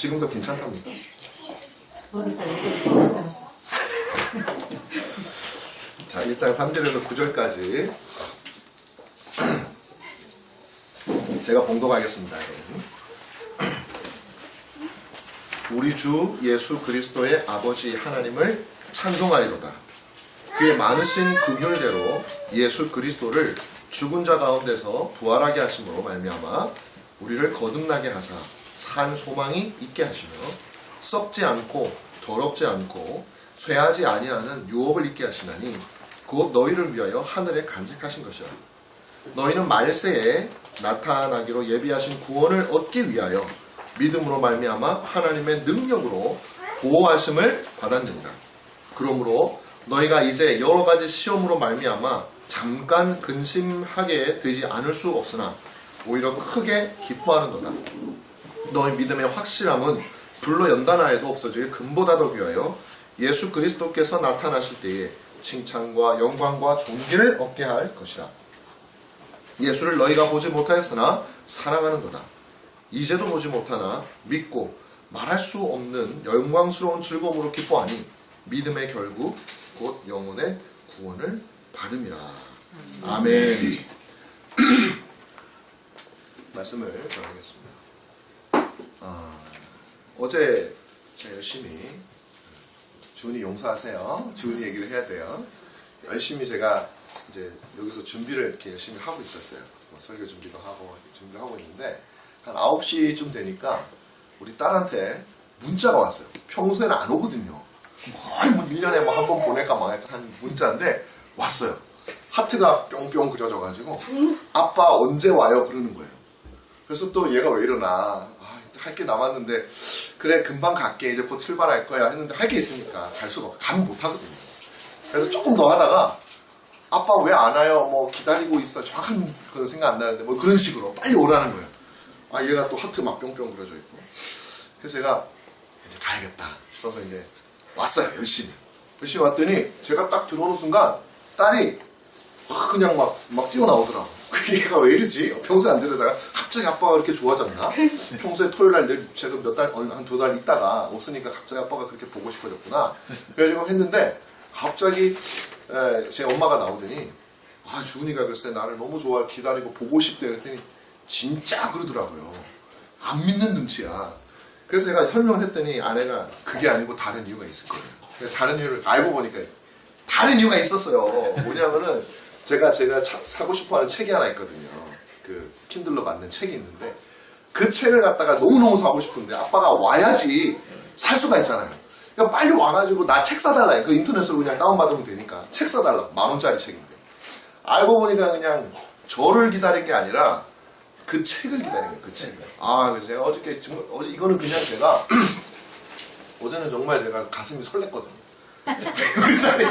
지금도 괜찮답니다. 모르겠어요. 자, 1장 3절에서 9절까지 제가 봉독하겠습니다. 우리 주 예수 그리스도의 아버지 하나님을 찬송하리로다. 그의 많으신 긍휼대로 예수 그리스도를 죽은 자 가운데서 부활하게 하심으로 말미암아 우리를 거듭나게 하사 산 소망이 있게 하시며 썩지 않고 더럽지 않고 쇠하지 아니하는 유업을 있게 하시나니 곧 너희를 위하여 하늘에 간직하신 것이라. 너희는 말세에 나타나기로 예비하신 구원을 얻기 위하여 믿음으로 말미암아 하나님의 능력으로 보호하심을 받았느니라. 그러므로 너희가 이제 여러 가지 시험으로 말미암아 잠깐 근심하게 되지 않을 수 없으나 오히려 크게 기뻐하는도다. 너희 믿음의 확실함은 불로 연단하여도 없어질 금보다 더 귀하여 예수 그리스도께서 나타나실 때에 칭찬과 영광과 존귀를 얻게 할 것이라. 예수를 너희가 보지 못하였으나 사랑하는도다. 이제도 보지 못하나 믿고 말할 수 없는 영광스러운 즐거움으로 기뻐하니 믿음의 결국 곧 영혼의 구원을 받음이라. 아멘. 말씀을 전하겠습니다. 어제 제가 열심히 주은이 용서하세요. 주은이 얘기를 해야 돼요. 열심히 제가 이제 여기서 준비를 이렇게 열심히 하고 있었어요. 뭐 설교 준비도 하고 준비를 하고 있는데 한 9시쯤 되니까 우리 딸한테 문자가 왔어요. 평소에는 안 오거든요. 거의 뭐 1년에 뭐 한 번 보낼까 말까 한 문자인데 왔어요. 하트가 뿅뿅 그려져가지고 아빠 언제 와요? 그러는 거예요. 그래서 또 얘가 왜 이러나 할 게 남았는데 그래 금방 갈게 이제 곧 출발할 거야 했는데 할 게 있으니까 갈 수가 없어. 가면 못 하거든요. 그래서 조금 더 하다가 아빠 왜 안 와요? 뭐 기다리고 있어. 정확한 그런 생각 안 나는데 뭐 그런 식으로 빨리 오라는 거예요. 얘가 또 하트 막 뿅뿅 그려져 있고. 그래서 제가 이제 가야겠다 싶어서 이제 왔어요. 열심히 왔더니 제가 딱 들어오는 순간 딸이 그냥 막 뛰어나오더라고. 얘가 왜 이러지? 평소에 안 들으다가 갑자기 아빠가 그렇게 좋아졌나? 평소에 토요일날 제가 한 2달 있다가 없으니까 갑자기 아빠가 그렇게 보고 싶어졌구나. 그래가지고 했는데 갑자기 제 엄마가 나오더니 주은이가 글쎄 나를 너무 좋아 기다리고 보고 싶대 그랬더니 진짜 그러더라고요. 안 믿는 눈치야. 그래서 제가 설명을 했더니 아내가 그게 아니고 다른 이유가 있을 거예요. 다른 이유를 알고 보니까 다른 이유가 있었어요. 뭐냐면은 제가 사고 싶어하는 책이 하나 있거든요. 그 킨들로 만든 책이 있는데 그 책을 갖다가 너무너무 사고 싶은데 아빠가 와야지 살 수가 있잖아요. 그러니까 빨리 와가지고 나 책 사달라. 그 인터넷으로 그냥 다운받으면 되니까 책 사달라. 10,000원짜리 책인데 알고 보니까 그냥 저를 기다린 게 아니라 그 책을 기다린 거예요. 그 책을. 그래서 제가 어제 이거는 그냥 제가 어제는 정말 제가 가슴이 설렜거든요. 우리 딸이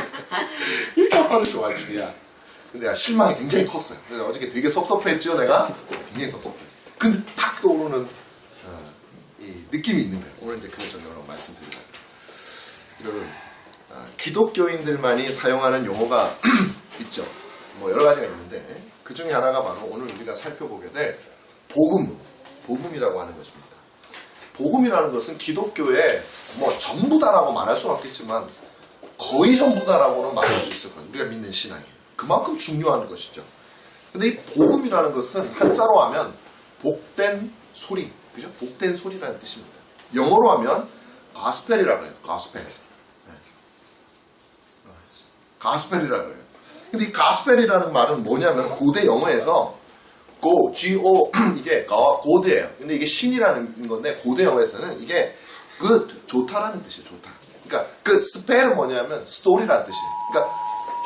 이렇게 아빠를 좋아하지 그냥. 근데 내가 실망이 굉장히 컸어요. 그래서 어저께 되게 섭섭했죠, 내가? 굉장히 섭섭했어요. 근데 탁 떠오르는 이 느낌이 있는 거예요. 오늘 이제 그걸 좀 여러 말씀드리려고. 여러분, 기독교인들만이 사용하는 용어가 있죠. 뭐 여러 가지가 있는데 그 중에 하나가 바로 오늘 우리가 살펴보게 될 복음이라고 하는 것입니다. 복음이라는 것은 기독교의 뭐 전부다라고 말할 수는 없겠지만 거의 전부다라고는 말할 수 있을 거예요. 우리가 믿는 신앙이. 그만큼 중요한 것이죠. 근데 이 복음이라는 것은 한자로 하면 복된 소리, 그죠? 복된 소리라는 뜻입니다. 영어로 하면 가스펠이라고 해요. 가스펠. 네. 가스펠이라고 해요. 근데 이 가스펠이라는 말은 뭐냐면 고대 영어에서 G-O 이게 고드예요. 근데 이게 신이라는 건데 고대 영어에서는 이게 good, 좋다라는 뜻이에요. 좋다. 그러니까 그 스펠은 뭐냐면 스토리라는 뜻이에요. 그러니까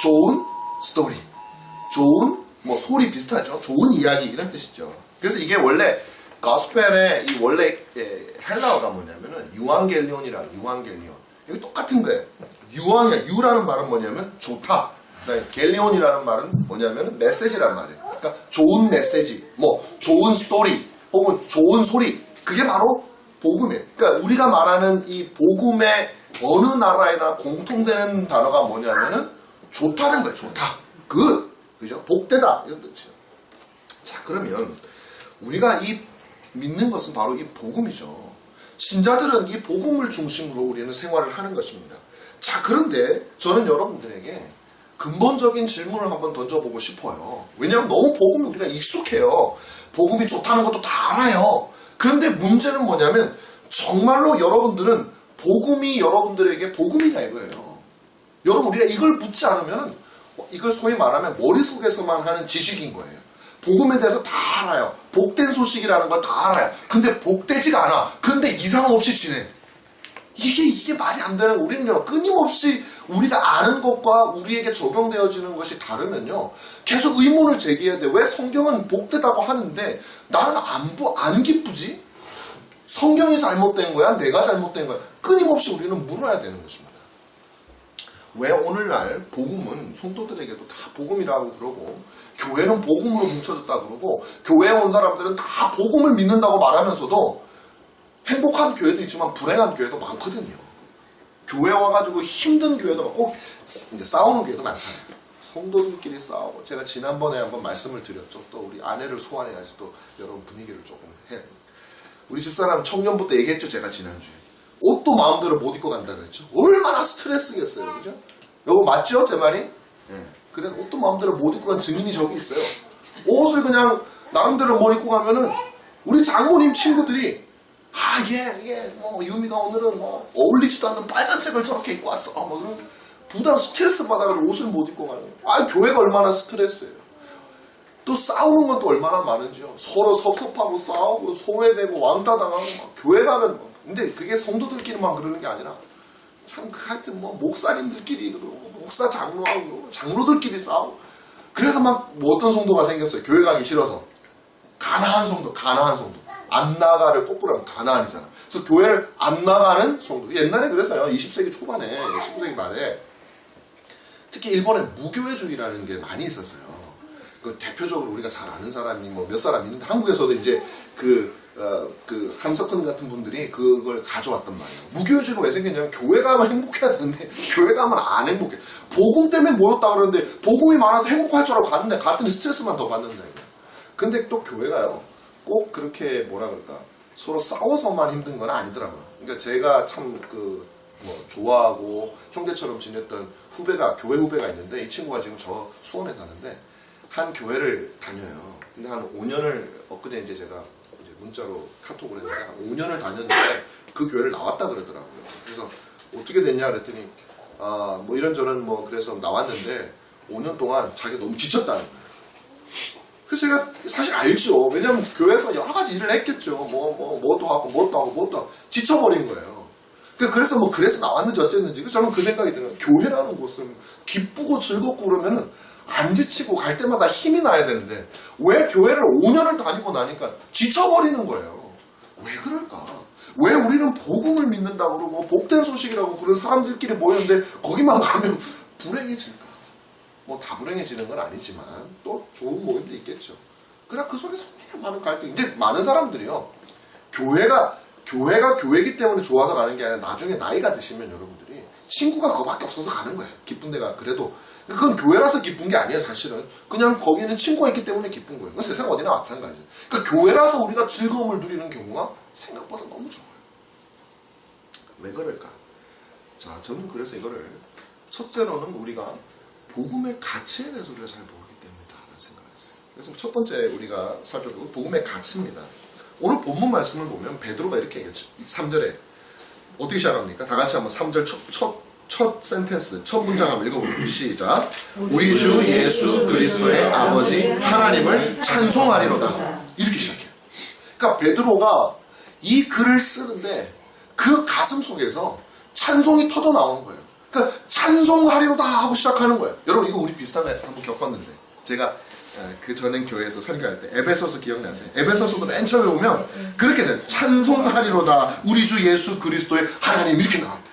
좋은 스토리, 좋은 뭐 소리 비슷하죠. 좋은 이야기 이런 뜻이죠. 그래서 이게 원래 가스펠의 이 원래 헬라어가 뭐냐면은 유앙겔리온이라 유앙겔리온. 이거 똑같은 거예요. 유라는 말은 뭐냐면 좋다. 겔리온이라는 말은 뭐냐면 메시지란 말이에요. 그러니까 좋은 메시지, 뭐 좋은 스토리 혹은 좋은 소리 그게 바로 복음이에요. 그러니까 우리가 말하는 이 복음의 어느 나라에나 공통되는 단어가 뭐냐면은 좋다는 거예요. 좋다. 그죠? 복되다. 이런 뜻이에요. 자, 그러면 우리가 이 믿는 것은 바로 이 복음이죠. 신자들은 이 복음을 중심으로 우리는 생활을 하는 것입니다. 자, 그런데 저는 여러분들에게 근본적인 질문을 한번 던져보고 싶어요. 왜냐하면 너무 복음이 우리가 익숙해요. 복음이 좋다는 것도 다 알아요. 그런데 문제는 뭐냐면 정말로 여러분들은 복음이 여러분들에게 복음이냐 이거예요. 여러분, 우리가 이걸 묻지 않으면 이걸 소위 말하면 머릿속에서만 하는 지식인 거예요. 복음에 대해서 다 알아요. 복된 소식이라는 걸 다 알아요. 근데 복되지가 않아. 근데 이상 없이 지내. 이게 말이 안 되는 거. 우리는 끊임없이 우리가 아는 것과 우리에게 적용되어지는 것이 다르면요, 계속 의문을 제기해야 돼. 왜 성경은 복되다고 하는데 나는 안 기쁘지? 성경이 잘못된 거야? 내가 잘못된 거야? 끊임없이 우리는 물어야 되는 것입니다. 왜 오늘날 복음은 성도들에게도 다 복음이라고 그러고, 교회는 복음으로 뭉쳐졌다 그러고, 교회에 온 사람들은 다 복음을 믿는다고 말하면서도 행복한 교회도 있지만 불행한 교회도 많거든요. 교회 와가지고 힘든 교회도 많고 싸우는 교회도 많잖아요. 성도들끼리 싸우고, 제가 지난번에 한번 말씀을 드렸죠. 또 우리 아내를 소환해야지 또 여러분 분위기를 조금 해야 돼요. 우리 집사람 청년부 때 얘기했죠. 제가 지난주에 옷도 마음대로 못 입고 간다 그랬죠. 얼마나 스트레스겠어요. 그죠? 여보 맞죠? 제 말이? 네. 그래서 옷도 마음대로 못 입고 간 증인이 저기 있어요. 옷을 그냥 나름대로 못 입고 가면은 우리 장모님 친구들이 유미가 오늘은 어울리지도 않는 빨간색을 저렇게 입고 왔어. 그런 부담, 스트레스 받아가지고 옷을 못 입고 가는 거예요. 교회가 얼마나 스트레스예요. 또 싸우는 건 또 얼마나 많은지요. 서로 섭섭하고 싸우고 소외되고 왕따당하고 교회 가면 근데 그게 성도들끼리만 그러는 게 아니라 참 하여튼 목사님들끼리 그러고 목사 장로하고 장로들끼리 싸우고 그래서 어떤 성도가 생겼어요. 교회 가기 싫어서. 가난한 성도. 안 나가를 거꾸로 하면 가난이잖아. 그래서 교회를 안 나가는 성도. 옛날에 그래서요. 20세기 초반에 19세기 말에 특히 일본에 무교회주의라는 게 많이 있었어요. 그 대표적으로 우리가 잘 아는 사람이 몇 사람 있는데 한국에서도 이제 함석헌 같은 분들이 그걸 가져왔단 말이에요. 무교회주의가 왜 생겼냐면 교회 가면 행복해야 되는데 교회 가면 안 행복해. 복음 때문에 모였다 그러는데 복음이 많아서 행복할 줄 알고 갔는데 갔더니 스트레스만 더 받는다 이거예요. 근데 또 교회가요. 꼭 그렇게 서로 싸워서만 힘든 건 아니더라고요. 그러니까 제가 참 좋아하고 형제처럼 지냈던 교회 후배가 있는데 이 친구가 지금 저 수원에 사는데 한 교회를 다녀요. 근데 한 5년을 엊그제 이제 제가 문자로 카톡을 했는데 한 5년을 다녔는데 그 교회를 나왔다 그러더라고요. 그래서 어떻게 됐냐 그랬더니 이런저런 그래서 나왔는데 5년 동안 자기가 너무 지쳤다는 거예요. 그래서 제가 사실 알죠. 왜냐면 교회에서 여러 가지 일을 했겠죠. 뭐도 하고 지쳐버린 거예요. 그래서 나왔는지 어쨌는지. 그래서 저는 그 생각이 들어요. 교회라는 곳은 기쁘고 즐겁고 그러면은 안 지치고 갈 때마다 힘이 나야 되는데 왜 교회를 5년을 다니고 나니까 지쳐버리는 거예요. 왜 그럴까? 왜 우리는 복음을 믿는다고 그러고 복된 소식이라고 그런 사람들끼리 모였는데 거기만 가면 불행해질까? 다 불행해지는 건 아니지만 또 좋은 모임도 있겠죠. 그러나 그 속에서 많은 갈등이. 근데 많은 사람들이요. 교회가 교회이기 때문에 좋아서 가는 게 아니라 나중에 나이가 드시면 여러분들이 친구가 그거밖에 없어서 가는 거예요. 기쁜 데가 그래도. 그건 교회라서 기쁜 게 아니에요. 사실은. 그냥 거기는 친구가 있기 때문에 기쁜 거예요. 세상 어디나 마찬가지예요. 그러니까 교회라서 우리가 즐거움을 누리는 경우가 생각보다 너무 적어요. 왜 그럴까? 자, 저는 그래서 이거를 첫째로는 우리가 복음의 가치에 대해서 우리가 잘 모르기 때문이다라는 생각을 했어요. 그래서 첫 번째 우리가 살펴볼 복음의 가치입니다. 오늘 본문 말씀을 보면 베드로가 이렇게 얘기했죠. 3절에 어떻게 시작합니까? 다 같이 한번 3절 첫 센텐스, 첫 문장 한번 읽어볼게요. 시작. 우리 주 예수 그리스도의 아버지 하나님을 찬송하리로다. 이렇게 시작해요. 그러니까 베드로가 이 글을 쓰는데 그 가슴 속에서 찬송이 터져 나오는 거예요. 그러니까 찬송하리로다 하고 시작하는 거예요. 여러분 이거 우리 비슷하게 한번 겪었는데 제가 그 전엔 교회에서 설교할 때 에베소서 기억나세요? 에베소서도 맨 처음에 보면 그렇게 돼요. 찬송하리로다 우리 주 예수 그리스도의 하나님 이렇게 나와요.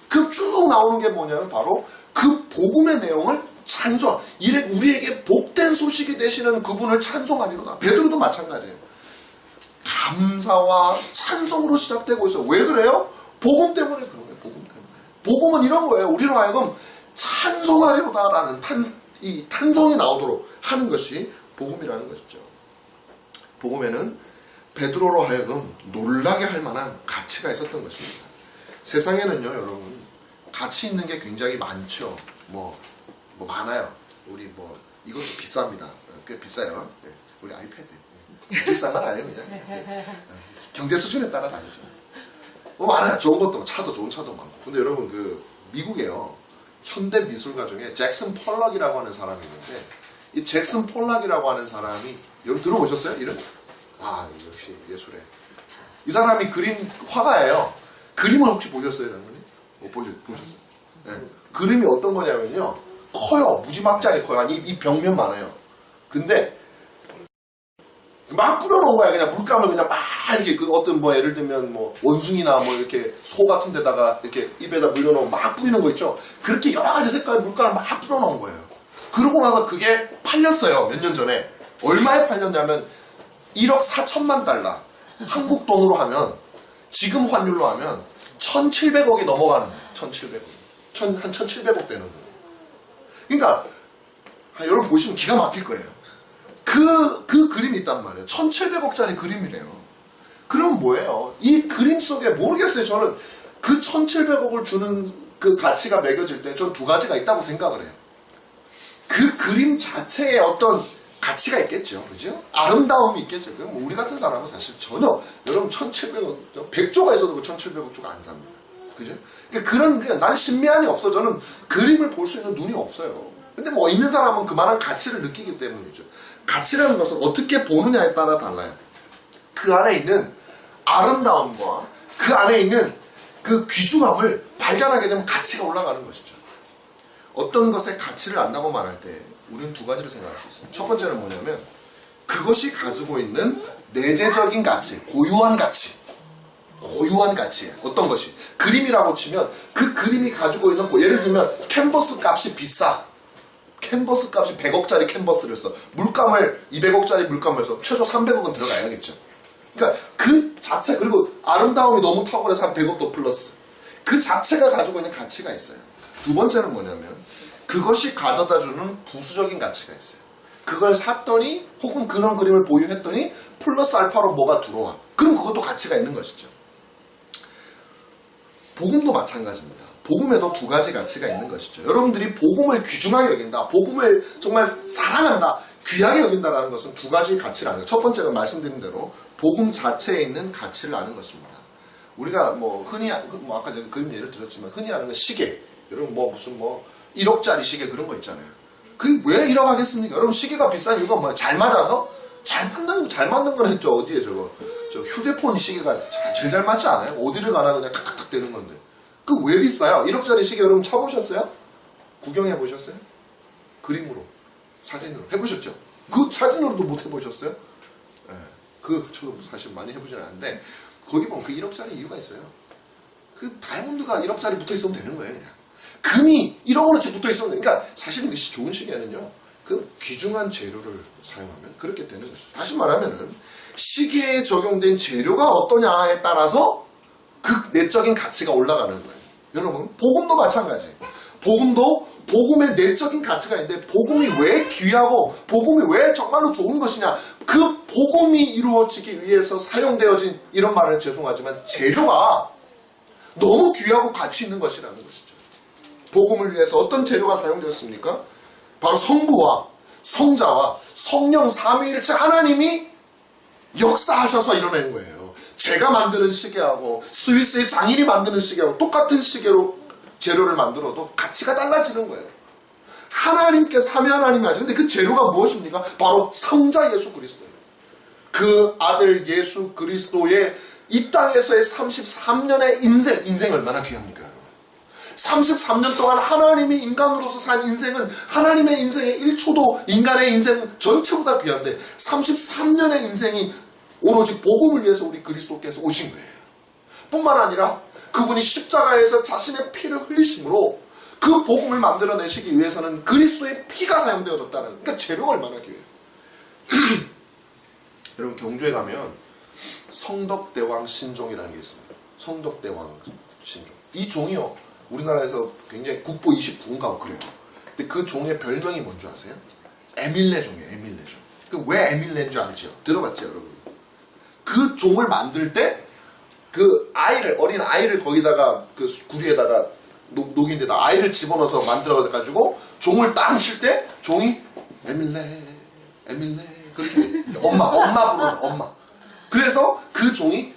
그 쭉 나오는 게 뭐냐면 바로 그 복음의 내용을 찬송. 우리에게 복된 소식이 되시는 그분을 찬송하리로다. 베드로도 마찬가지예요. 감사와 찬송으로 시작되고 있어요. 왜 그래요? 복음 때문에 그런 거예요. 복음 때문에. 복음은 이런 거예요. 우리로 하여금 찬송하리로다라는 이 탄성이 나오도록 하는 것이 복음이라는 것이죠. 복음에는 베드로로 하여금 놀라게 할 만한 가치 가치가 있었던 것입니다. 세상에는요, 여러분, 가치 있는 게 굉장히 많죠. 뭐 많아요. 우리 이것도 비쌉니다. 꽤 비싸요. 네. 우리 아이패드. 비싼 건 아니에요, 그냥. 경제 수준에 따라 다르죠. 많아요. 좋은 것도, 좋은 차도 많고. 근데 여러분, 미국에요, 현대 미술가 중에 잭슨 폴락이라고 하는 사람이 있는데, 이 잭슨 폴락이라고 하는 사람이, 여러분 들어보셨어요? 이름? 역시 예술에. 이 사람이 그린 화가예요. 그림을 혹시 보셨어요, 여러분이? 보셨어요? 네. 그림이 어떤 거냐면요, 커요. 무지막지하게 커요. 이 벽면 많아요. 근데 막 뿌려놓은 거야. 그냥 물감을 그냥 막 이렇게 어떤 예를 들면 원숭이나 이렇게 소 같은 데다가 이렇게 입에다 물려놓으면 막 뿌리는 거 있죠. 그렇게 여러 가지 색깔의 물감을 막 뿌려놓은 거예요. 그러고 나서 그게 팔렸어요. 몇 년 전에. 얼마에 팔렸냐면 1억 4천만 달러. 한국 돈으로 하면, 지금 환율로 하면 1,700억이 넘어가는 거예요. 1,700억. 한 1,700억 되는 거예요. 그러니까 여러분 보시면 기가 막힐 거예요. 그 그림이 있단 말이에요. 1,700억짜리 그림이래요. 그럼 뭐예요? 이 그림 속에 모르겠어요. 저는 그 1,700억을 주는 그 가치가 매겨질 때 전 두 가지가 있다고 생각을 해요. 그 그림 자체에 어떤 가치가 있겠죠. 그죠? 아름다움이 있겠죠. 그럼 우리 같은 사람은 사실 전혀, 여러분 1,700억, 100조가 있어도 그 1,700억 주고 안 삽니다. 그죠? 그러니까 난 신미안이 없어. 저는 그림을 볼 수 있는 눈이 없어요. 근데 있는 사람은 그만한 가치를 느끼기 때문이죠. 가치라는 것은 어떻게 보느냐에 따라 달라요. 그 안에 있는 아름다움과 그 안에 있는 그 귀중함을 발견하게 되면 가치가 올라가는 것이죠. 어떤 것의 가치를 안다고 말할 때 우리는 두 가지를 생각할 수 있어요. 첫 번째는 뭐냐면, 그것이 가지고 있는 내재적인 가치, 고유한 가치. 고유한 가치예요. 어떤 것이. 그림이라고 치면 그 그림이 가지고 있는, 예를 들면 캔버스 값이 비싸. 캔버스 값이 100억짜리 캔버스를 써. 물감을 200억짜리 물감을 써. 최소 300억은 들어가야겠죠. 그러니까 그 자체, 그리고 아름다움이 너무 탁월해서 한 100억도 플러스. 그 자체가 가지고 있는 가치가 있어요. 두 번째는 뭐냐면, 그것이 가져다주는 부수적인 가치가 있어요. 그걸 샀더니, 혹은 그런 그림을 보유했더니 플러스 알파로 뭐가 들어와. 그럼 그것도 가치가 있는 것이죠. 복음도 마찬가지입니다. 복음에도 두 가지 가치가 있는 것이죠. 여러분들이 복음을 귀중하게 여긴다, 복음을 정말 사랑한다, 귀하게 여긴다라는 것은 두 가지 가치를 아는 거예요. 첫 번째가 말씀드린 대로 복음 자체에 있는 가치를 아는 것입니다. 우리가 흔히 아까 제가 그림 예를 들었지만 흔히 아는 건 시계. 여러분 무슨 1억짜리 시계 그런 거 있잖아요. 그게 왜 1억 하겠습니까? 여러분 시계가 비싼 이유가 뭐야? 잘 맞아서? 잘 맞는 건 했죠. 어디에 저 휴대폰 시계가 제일 잘 맞지 않아요? 어디를 가나 그냥 탁탁탁 되는 건데. 그 왜 비싸요? 1억짜리 시계 여러분 쳐보셨어요? 구경해 보셨어요? 그림으로, 사진으로 해보셨죠? 그 사진으로도 못 해보셨어요? 네. 저도 사실 많이 해보지는 않는데, 거기 보면 그 1억짜리 이유가 있어요. 그 다이아몬드가 1억짜리 붙어 있으면 되는 거예요, 그냥. 금이 1억원어치 붙어 있으면, 그러니까 사실은 그 좋은 시계는요, 그 귀중한 재료를 사용하면 그렇게 되는 것이죠. 다시 말하면은, 시계에 적용된 재료가 어떠냐에 따라서 그 내적인 가치가 올라가는 거예요. 여러분, 복음도 마찬가지. 복음도 복음의 내적인 가치가 있는데, 복음이 왜 귀하고 복음이 왜 정말로 좋은 것이냐, 그 복음이 이루어지기 위해서 사용되어진, 이런 말은 죄송하지만 재료가 너무 귀하고 가치 있는 것이라는 것이죠. 복음을 위해서 어떤 재료가 사용되었습니까? 바로 성부와 성자와 성령 삼위일체 하나님이 역사하셔서 이뤄낸 거예요. 제가 만드는 시계하고 스위스의 장인이 만드는 시계하고 똑같은 시계로 재료를 만들어도 가치가 달라지는 거예요. 하나님께 삼위 하나님이 하죠. 근데 그 재료가 무엇입니까? 바로 성자 예수 그리스도예요. 그 아들 예수 그리스도의 이 땅에서의 33년의 인생 얼마나 귀합니까? 33년 동안 하나님이 인간으로서 산 인생은 하나님의 인생의 1초도 인간의 인생 전체보다 귀한데, 33년의 인생이 오로지 복음을 위해서 우리 그리스도께서 오신 거예요. 뿐만 아니라 그분이 십자가에서 자신의 피를 흘리심으로 그 복음을 만들어내시기 위해서는 그리스도의 피가 사용되어졌다는, 그러니까 재료가 얼마나 귀해요. 여러분, 경주에 가면 성덕대왕 신종이라는 게 있습니다. 성덕대왕 신종. 이 종이요, 우리나라에서 굉장히 국보 29인가 그래요. 근데 그 종의 별명이 뭔지 아세요? 에밀레 종이에요. 에밀레 종. 그 왜 에밀레인 줄 알죠? 들어봤죠, 여러분? 그 종을 만들 때 그 아이를, 어린 아이를 거기다가 그 구리에다가 녹인 데다 아이를 집어넣어서 만들어가지고 종을 딱 칠 때 종이 에밀레 그렇게 엄마 부르는 엄마. 그래서 그 종이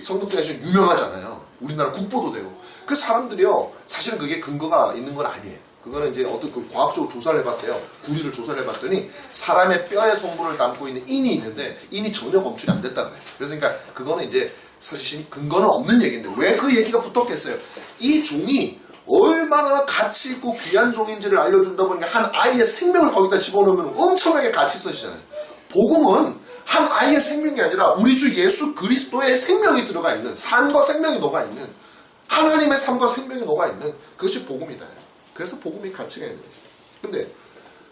성덕대에서 유명하잖아요. 우리나라 국보도 되고. 그 사람들이요, 사실은 그게 근거가 있는 건 아니에요. 그거는 이제 어떤 그 과학적으로 조사를 해봤대요. 구리를 조사를 해봤더니 사람의 뼈에 성분을 담고 있는 인이 있는데 인이 전혀 검출이 안 됐다 그래요. 그래서 그러니까 그거는 이제 사실 근거는 없는 얘기인데 왜 그 얘기가 붙었겠어요? 이 종이 얼마나 가치 있고 귀한 종인지를 알려준다 보니까 한 아이의 생명을 거기다 집어넣으면 엄청나게 가치 있어지잖아요. 복음은 한 아이의 생명이 아니라 우리 주 예수 그리스도의 생명이 들어가 있는, 삶과 생명이 녹아 있는, 하나님의 삶과 생명이 녹아 있는 그것이 복음이다. 그래서 복음이 가치가 있는 것이다. 근데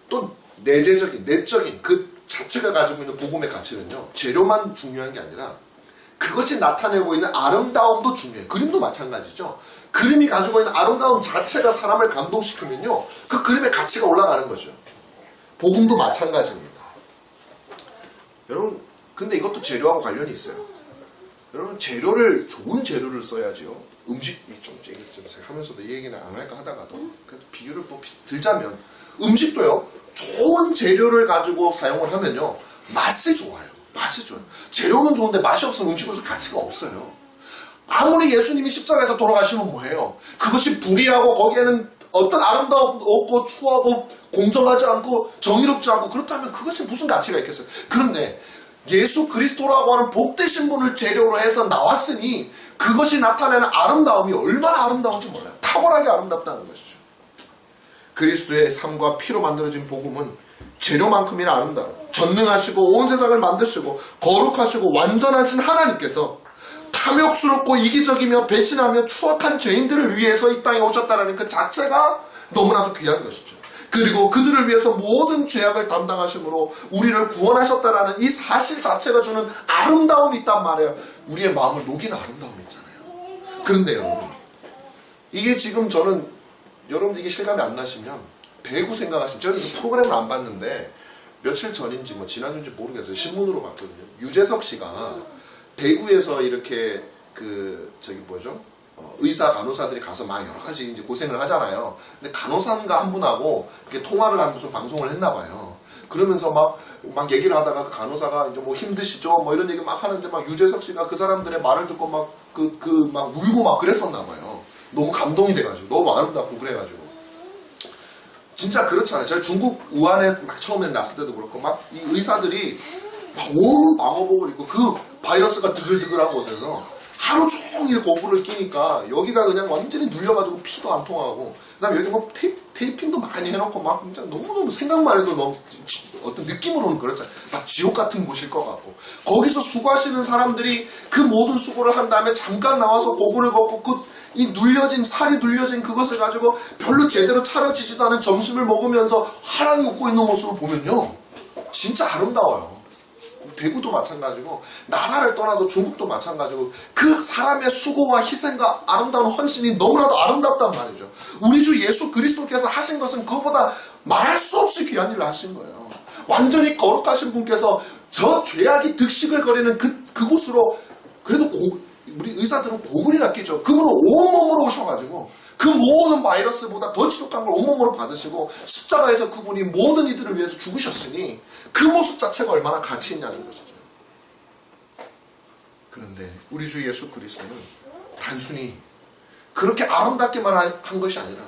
또 내적인 그 자체가 가지고 있는 복음의 가치는요, 재료만 중요한 게 아니라 그것이 나타내고 있는 아름다움도 중요해요. 그림도 마찬가지죠. 그림이 가지고 있는 아름다움 자체가 사람을 감동시키면요, 그 그림의 가치가 올라가는 거죠. 복음도 마찬가지입니다. 여러분, 근데 이것도 재료하고 관련이 있어요. 여러분, 좋은 재료를 써야지요. 제가 하면서도 이 얘기는 안 할까 하다가도 그래도 비유를 들자면 음식도요, 좋은 재료를 가지고 사용을 하면요, 맛이 좋아요. 재료는 좋은데 맛이 없으면 음식으로서 가치가 없어요. 아무리 예수님이 십자가에서 돌아가시면 뭐해요? 그것이 불의하고 거기에는 어떤 아름다움도 없고 추하고 공정하지 않고 정의롭지 않고 그렇다면 그것이 무슨 가치가 있겠어요? 그런데 예수 그리스도라고 하는 복되신 분을 재료로 해서 나왔으니 그것이 나타내는 아름다움이 얼마나 아름다운지 몰라요. 탁월하게 아름답다는 것이죠. 그리스도의 삶과 피로 만들어진 복음은 재료만큼이나 아름다워요. 전능하시고 온 세상을 만드시고 거룩하시고 완전하신 하나님께서 탐욕스럽고 이기적이며 배신하며 추악한 죄인들을 위해서 이 땅에 오셨다는 그 자체가 너무나도 귀한 것이죠. 그리고 그들을 위해서 모든 죄악을 담당하심으로 우리를 구원하셨다는 이 사실 자체가 주는 아름다움이 있단 말이에요. 우리의 마음을 녹이는 아름다움이 있잖아요. 그런데요, 이게 지금 저는 여러분들 이게 실감이 안 나시면 배구 생각하시면, 저는 이 프로그램을 안 봤는데 며칠 전인지 뭐 지난주인지 모르겠어요. 신문으로 봤거든요. 유재석 씨가 대구에서 이렇게 의사 간호사들이 가서 막 여러 가지 이제 고생을 하잖아요. 근데 간호사인가 한 분하고 이렇게 통화를 한 무슨 방송을 했나 봐요. 그러면서 막 얘기를 하다가 그 간호사가 이제 뭐 힘드시죠? 뭐 이런 얘기 막 하는데 막 유재석 씨가 그 사람들의 말을 듣고 막 울고 막 그랬었나 봐요. 너무 감동이 돼가지고, 너무 아름답고 그래가지고. 진짜 그렇잖아요. 제가 중국 우한에 막 처음에 났을 때도 그렇고 막 이 의사들이 막 온 방호복을 입고 그 바이러스가 드글드글한 곳에서 하루 종일 고글을 끼니까 여기가 그냥 완전히 눌려가지고 피도 안 통하고, 그 다음에 여기 뭐 테이핑도 많이 해놓고 막 진짜 너무너무 생각만 해도 너무 어떤 느낌으로는 그렇잖아요. 막 지옥 같은 곳일 것 같고, 거기서 수고하시는 사람들이 그 모든 수고를 한 다음에 잠깐 나와서 고글을 걷고 살이 눌려진 그것을 가지고 별로 제대로 차려지지도 않은 점심을 먹으면서 화랑이 웃고 있는 모습을 보면요, 진짜 아름다워요. 대구도 마찬가지고 나라를 떠나도 중국도 마찬가지고 그 사람의 수고와 희생과 아름다운 헌신이 너무나도 아름답단 말이죠. 우리 주 예수 그리스도께서 하신 것은 그것보다 말할 수 없이 귀한 일을 하신 거예요. 완전히 거룩하신 분께서 저 죄악이 득식을 거리는 그곳으로, 그래도 우리 의사들은 고글이나 끼죠. 그분은 온몸으로 오셔가지고 그 모든 바이러스보다 더 지독한 걸 온몸으로 받으시고 십자가에서 그분이 모든 이들을 위해서 죽으셨으니 그 모습 자체가 얼마나 가치 있냐는 것이죠. 그런데 우리 주 예수 그리스도는 단순히 그렇게 아름답게만 한 것이 아니라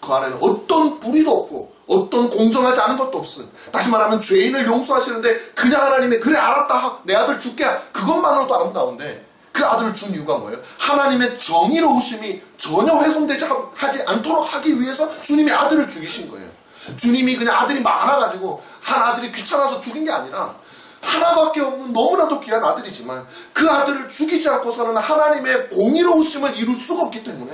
그 안에는 어떤 불의도 없고 어떤 공정하지 않은 것도 없음. 다시 말하면 죄인을 용서하시는데 그냥 하나님의 그래 알았다 내 아들 줄게, 그것만으로도 아름다운데 그 아들을 준 이유가 뭐예요? 하나님의 정의로우심이 전혀 훼손되지 하지 않도록 하기 위해서 주님이 아들을 죽이신 거예요. 주님이 그냥 아들이 많아가지고 한 아들이 귀찮아서 죽인 게 아니라 하나밖에 없는 너무나도 귀한 아들이지만 그 아들을 죽이지 않고서는 하나님의 공의로우심을 이룰 수가 없기 때문에,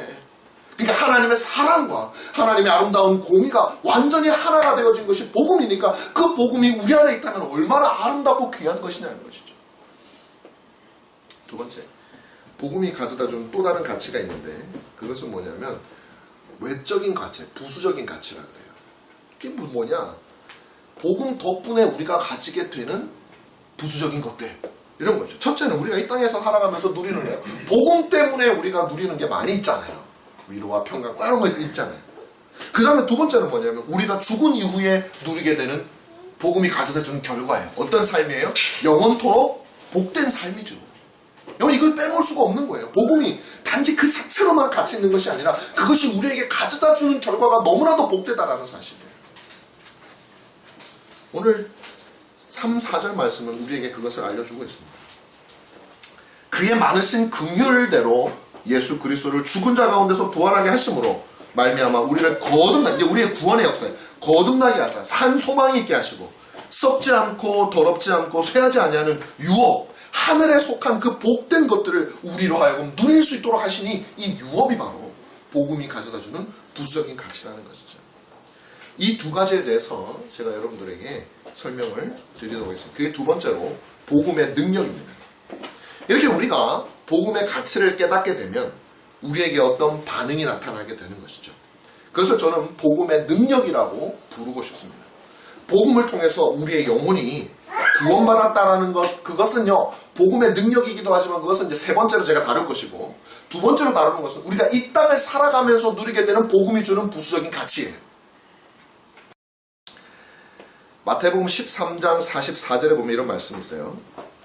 그러니까 하나님의 사랑과 하나님의 아름다운 공의가 완전히 하나가 되어진 것이 복음이니까 그 복음이 우리 안에 있다면 얼마나 아름답고 귀한 것이냐는 것이죠. 두 번째, 복음이 가져다주는 또 다른 가치가 있는데 그것은 뭐냐면 외적인 가치, 부수적인 가치라고 해요. 그게 뭐냐? 복음 덕분에 우리가 가지게 되는 부수적인 것들, 이런 거죠. 첫째는 우리가 이 땅에서 살아가면서 누리는 거예요. 복음 때문에 우리가 누리는 게 많이 있잖아요. 위로와 평강 이런 거 있잖아요. 그 다음에 두 번째는 뭐냐면 우리가 죽은 이후에 누리게 되는 복음이 가져다 주는 결과예요. 어떤 삶이에요? 영원토록 복된 삶이죠. 여러분 이걸 빼놓을 수가 없는 거예요. 복음이 단지 그 자체로만 가치 있는 것이 아니라 그것이 우리에게 가져다 주는 결과가 너무나도 복되다라는 사실이에요. 오늘 3, 4절 말씀은 우리에게 그것을 알려주고 있습니다. 그의 많으신 긍휼대로 예수 그리스도를 죽은 자 가운데서 부활하게 하심으로 말미암아 우리를 거듭나게, 이제 우리의 구원의 역사에 거듭나게 하사 산 소망이 있게 하시고 썩지 않고 더럽지 않고 쇠하지 아니하는 유업, 하늘에 속한 그 복된 것들을 우리로 하여금 누릴 수 있도록 하시니 이 유업이 바로 복음이 가져다주는 부수적인 가치라는 것이죠. 이 두 가지에 대해서 제가 여러분들에게 설명을 드리도록 하겠습니다. 그게 두 번째로 복음의 능력입니다. 이렇게 우리가 복음의 가치를 깨닫게 되면 우리에게 어떤 반응이 나타나게 되는 것이죠. 그것을 저는 복음의 능력이라고 부르고 싶습니다. 복음을 통해서 우리의 영혼이 구원받았다라는 것, 그것은요 복음의 능력이기도 하지만 그것은 이제 세 번째로 제가 다룰 것이고, 두 번째로 다루는 것은 우리가 이 땅을 살아가면서 누리게 되는 복음이 주는 부수적인 가치예요. 마태복음 13장 44절에 보면 이런 말씀이 있어요.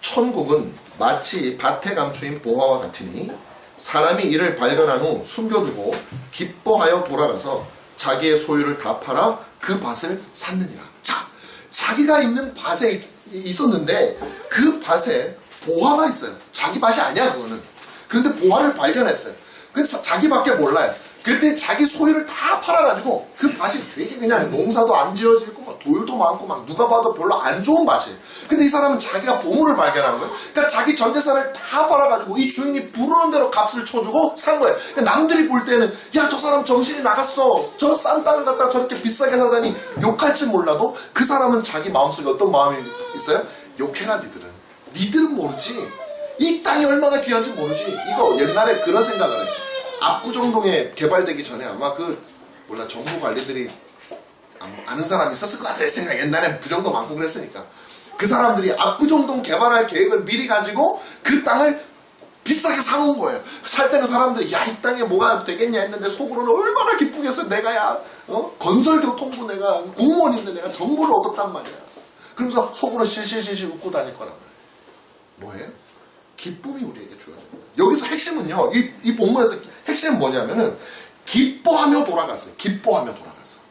천국은 마치 밭에 감추인 보화와 같으니 사람이 이를 발견한 후 숨겨두고 기뻐하여 돌아가서 자기의 소유를 다 팔아 그 밭을 샀느니라. 자, 자기가 있는 밭에 있었는데 그 밭에 보화가 있어요. 자기 밭이 아니야 그거는. 그런데 보화를 발견했어요. 그래서 자기밖에 몰라요. 그때 자기 소유를 다 팔아가지고 그 밭이 되게 그냥 농사도 안 지어지고 막 돌도 많고 막 누가 봐도 별로 안 좋은 밭이에요. 근데 이 사람은 자기가 보물을 발견한 거예요. 그러니까 자기 전 재산을 다 팔아가지고 이 주인이 부르는 대로 값을 쳐주고 산 거예요. 그러니까 남들이 볼 때는 야, 저 사람 정신이 나갔어. 저 싼 땅을 갖다가 저렇게 비싸게 사다니 욕할지 몰라도 그 사람은 자기 마음속에 어떤 마음이 있어요? 욕해라 니들은. 니들은 모르지. 이 땅이 얼마나 귀한지 모르지. 이거 옛날에 그런 생각을 해요. 압구정동에 개발되기 전에 아마 몰라 정부 관리들이 아는 사람이 있었을 것 같아. 생각. 옛날엔 부정도 많고 그랬으니까 그 사람들이 압구정동 개발할 계획을 미리 가지고 그 땅을 비싸게 사놓은 거예요. 살 때는 사람들이 야, 이 땅에 뭐가 되겠냐 했는데 속으로는 얼마나 기쁘겠어. 내가 건설교통부 내가 공무원인데 내가 정보를 얻었단 말이야. 그러면서 속으로 실실실실 웃고 다닐 거란 말이에요. 뭐예요? 기쁨이 우리에게 주어져요. 여기서 핵심은요, 이 본문에서 핵심은 뭐냐면은 기뻐하며 돌아갔어요. 기뻐하며 돌아갔어요.